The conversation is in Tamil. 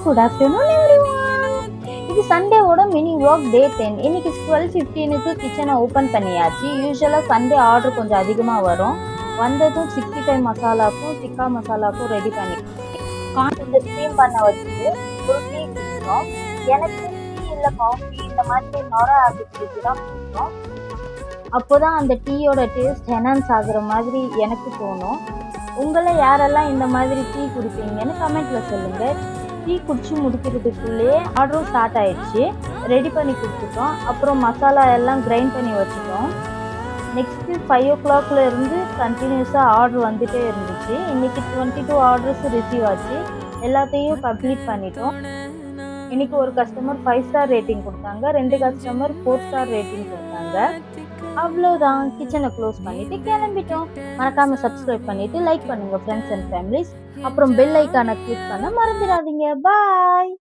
Good afternoon everyone. இது சண்டேவோட மினி வாக் டே 10. இன்னைக்கு 12:15க்கு கிச்சனை ஓப்பன் பண்ணியாச்சு. யூஸ்வலாக சண்டே ஆர்டர் கொஞ்சம் அதிகமாக வரும். வந்ததும் 65 மசாலாக்கும் டிக்கா மசாலாக்கும் ரெடி பண்ணி கொஞ்சம் ஸ்டீம் பண்ண வச்சுட்டு ஒரு டீ குடிச்சோம். எனக்கு டீ இல்லை காஃபி இந்த மாதிரி நொர ஆரம்பிச்சு தான் பிடிக்கும். அப்போதான் அந்த டீயோட டேஸ்ட் என்ஹான்ஸ் ஆகுற மாதிரி எனக்கு தோணும். உங்களை யாரெல்லாம் இந்த மாதிரி டீ குடிப்பீங்கன்னு கமெண்ட்ல சொல்லுங்க. டீ குடிச்சு முடிக்கிறதுக்குள்ளேயே ஆர்டரும் ஸ்டார்ட் ஆயிடுச்சு. ரெடி பண்ணி கொடுத்துட்டோம். அப்புறம் மசாலா எல்லாம் கிரைண்ட் பண்ணி வச்சுட்டோம். நெக்ஸ்ட்டு 5 o'clock இருந்து கண்டினியூஸாக ஆர்டர் வந்துட்டே இருந்துச்சு. இன்னைக்கு 22 ஆர்டர்ஸ் ரிசீவ் ஆச்சு. எல்லாத்தையும் கம்ப்ளீட் பண்ணிட்டோம். இன்னைக்கு ஒரு கஸ்டமர் 5 ஸ்டார் ரேட்டிங் கொடுத்தாங்க, 2 கஸ்டமர் 4 ஸ்டார் ரேட்டிங் கொடுத்தாங்க. அவ்வளோதான், கிச்சனை க்ளோஸ் பண்ணிட்டு கிளம்பிட்டோம். மறக்காம சப்ஸ்கிரைப் பண்ணிட்டு லைக் பண்ணுங்க ஃப்ரெண்ட்ஸ் அண்ட் ஃபேமிலிஸ். அப்புறம் பெல் ஐக்கானை கிளிக் பண்ண மறந்துடாதீங்க. பாய்.